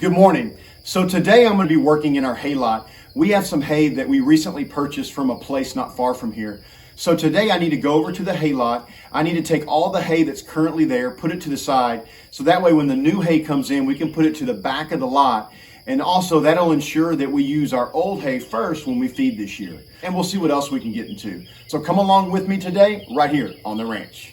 Good morning. So today I'm going to be working in our hay lot. We have some hay that we recently purchased from a place not far from here. So today I need to go over to the hay lot. I need to take all the hay that's currently there, put it to the side, so that way when the new hay comes in, we can put it to the back of the lot. And also that'll ensure that we use our old hay first when we feed this year. And we'll see what else we can get into. So come along with me today, right here on the ranch.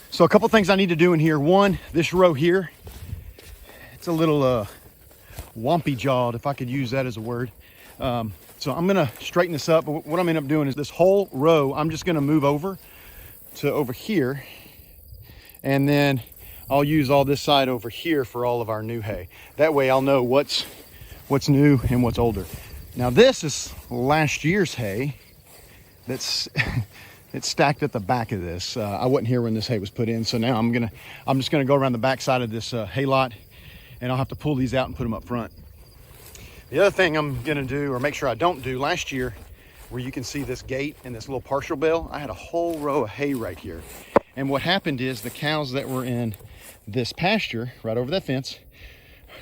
So a couple things I need to do in here. One, this row here, it's a little wompy jawed, if I could use that as a word. So I'm gonna straighten this up. But what I'm gonna end up doing is this whole row, I'm just gonna move over to over here. And then I'll use all this side over here for all of our new hay. That way I'll know what's new and what's older. Now this is last year's hay that's it's stacked at the back of this. I wasn't here when this hay was put in, so now I'm just gonna go around the back side of this hay lot, and I'll have to pull these out and put them up front. The other thing I'm gonna do, or make sure I don't do, last year, where you can see this gate and this little partial bale, I had a whole row of hay right here. And what happened is the cows that were in this pasture, right over that fence,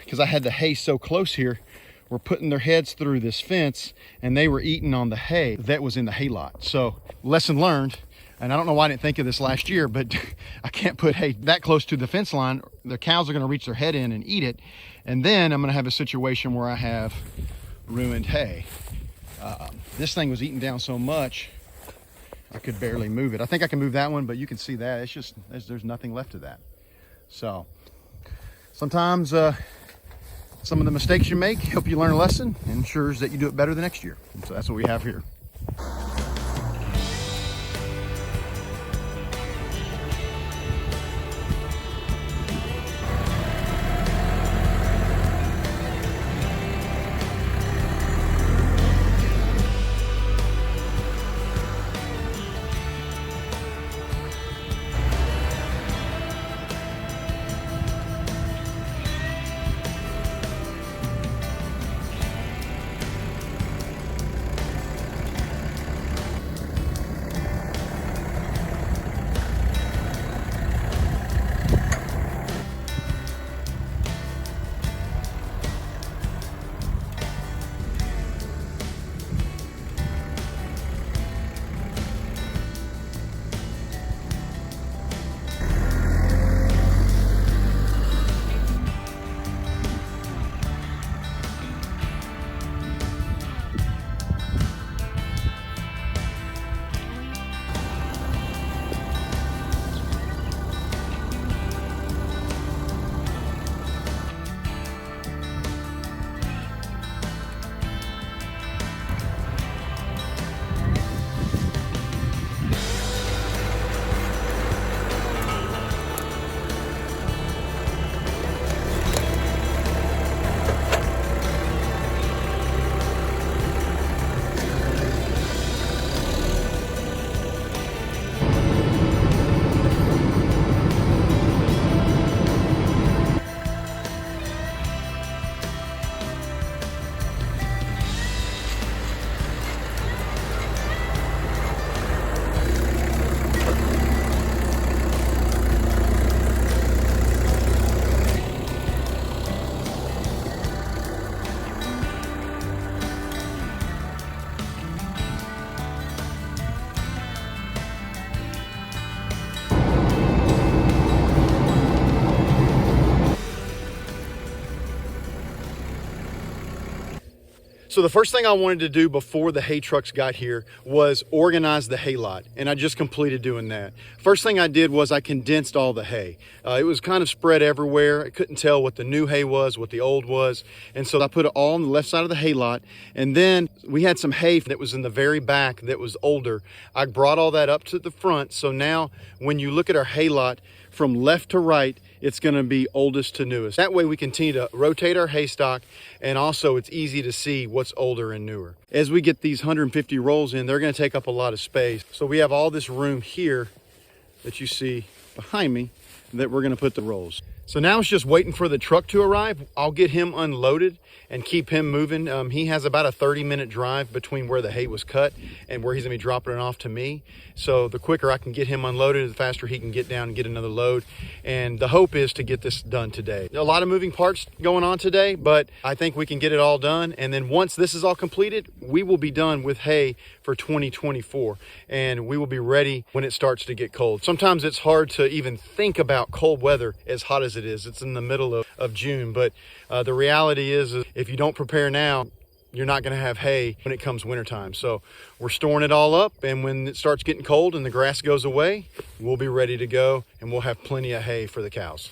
because I had the hay so close here, were putting their heads through this fence and they were eating on the hay that was in the hay lot. So lesson learned, and I don't know why I didn't think of this last year, but I can't put hay that close to the fence line. The cows are gonna reach their head in and eat it. And then I'm gonna have a situation where I have ruined hay. This thing was eaten down so much, I could barely move it. I think I can move that one, but you can see that, it's just, there's nothing left of that. So sometimes, some of the mistakes you make help you learn a lesson and ensures that you do it better the next year. And so that's what we have here. So the first thing I wanted to do before the hay trucks got here was organize the hay lot, and I just completed doing that. First thing I did was I condensed all the hay. It was kind of spread everywhere. I couldn't tell what the new hay was, what the old was, and so I put it all on the left side of the hay lot. And then we had some hay that was in the very back that was older. I brought all that up to the front, so now when you look at our hay lot from left to right, it's going to be oldest to newest. That way we continue to rotate our hay stock, and also it's easy to see what's older and newer. As we get these 150 rolls in, they're going to take up a lot of space. So we have all this room here that you see behind me that we're going to put the rolls. So now it's just waiting for the truck to arrive. I'll get him unloaded and keep him moving. He has about a 30-minute drive between where the hay was cut and where he's gonna be dropping it off to me. So the quicker I can get him unloaded, the faster he can get down and get another load. And the hope is to get this done today. A lot of moving parts going on today, but I think we can get it all done. And then once this is all completed, we will be done with hay for 2024. And we will be ready when it starts to get cold. Sometimes it's hard to even think about cold weather as hot as it is. It's in the middle of June, but the reality is if you don't prepare now, you're not going to have hay when it comes wintertime. So we're storing it all up, and when it starts getting cold and the grass goes away, we'll be ready to go, and we'll have plenty of hay for the cows.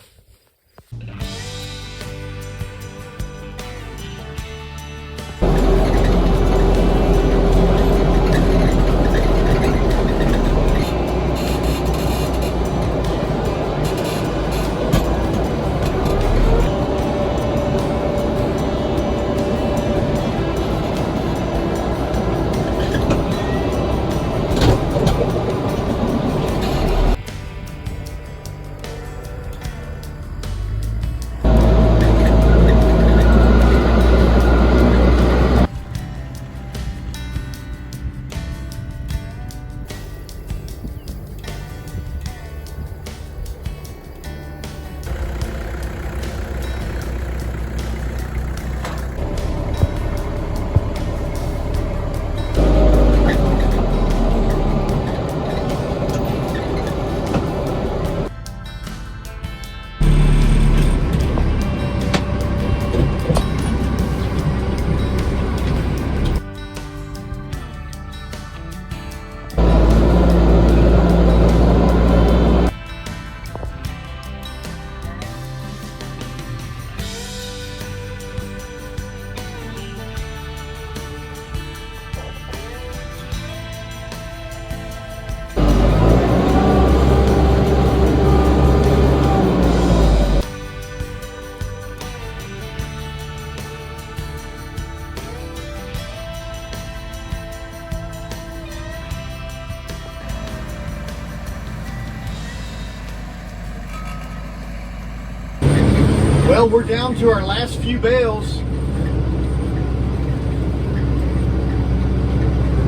Well, we're down to our last few bales.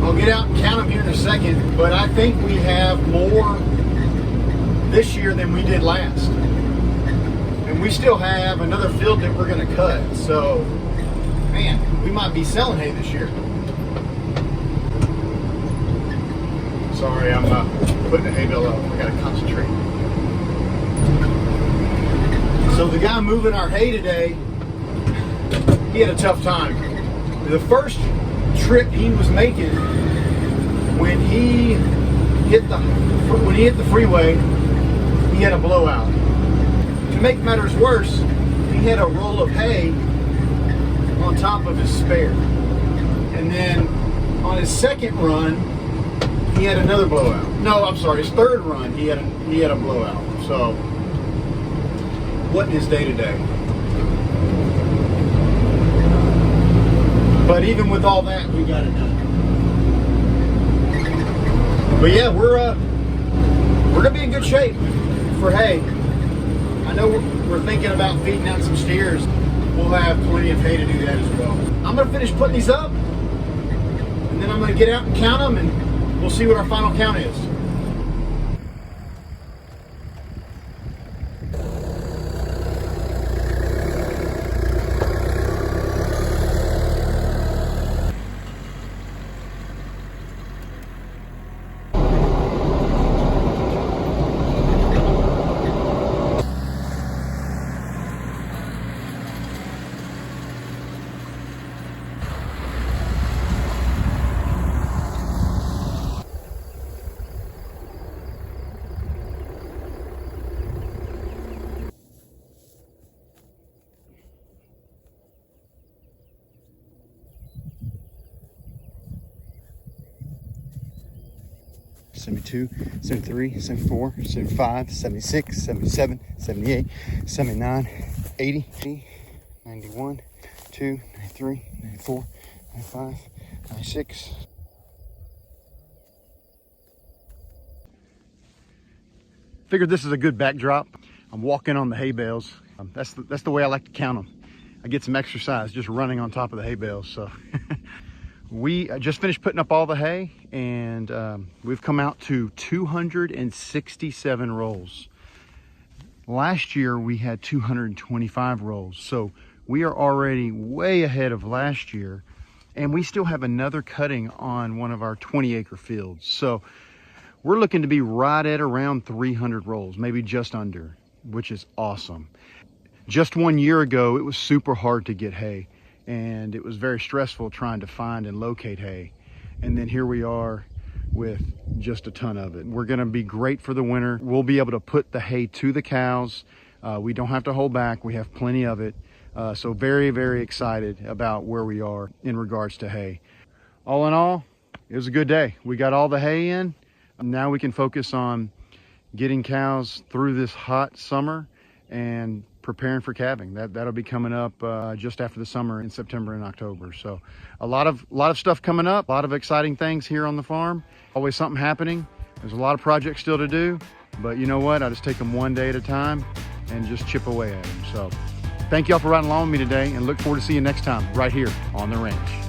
I'll get out and count them here in a second, but I think we have more this year than we did last. And we still have another field that we're gonna cut. So, man, we might be selling hay this year. Sorry, I'm putting the hay bale up. I gotta concentrate. So the guy moving our hay today, he had a tough time. The first trip he was making, when he hit the freeway, he had a blowout. To make matters worse, he had a roll of hay on top of his spare. And then on his second run, he had another blowout. No, I'm sorry, his third run, he had a blowout. So, wasn't his day today. But even with all that, we got it done. But yeah, we're gonna be in good shape for hay. I know we're thinking about feeding out some steers. We'll have plenty of hay to do that as well. I'm gonna finish putting these up, and then I'm gonna get out and count them, and we'll see what our final count is. 72, 73, 74, 75, 76, 77, 78, 79, 80, 91, 2, 93, 94, 95, 96. Figured this is a good backdrop. I'm walking on the hay bales. That's the way I like to count them. I get some exercise just running on top of the hay bales. So we just finished putting up all the hay, and we've come out to 267 rolls. Last year we had 225 rolls. So we are already way ahead of last year, and we still have another cutting on one of our 20-acre fields. So we're looking to be right at around 300 rolls, maybe just under, which is awesome. Just 1 year ago, it was super hard to get hay, and it was very stressful trying to find and locate hay. And then here we are with just a ton of it. We're gonna be great for the winter. We'll be able to put the hay to the cows. We don't have to hold back. We have plenty of it. So very, very excited about where we are in regards to hay. All in all, it was a good day. We got all the hay in. Now we can focus on getting cows through this hot summer and preparing for calving. That'll be coming up just after the summer in September and October. So a lot of stuff coming up, a lot of exciting things here on the farm. Always something happening. There's a lot of projects still to do, but you know what? I just take them one day at a time and just chip away at them. So thank y'all for riding along with me today, and look forward to seeing you next time right here on the ranch.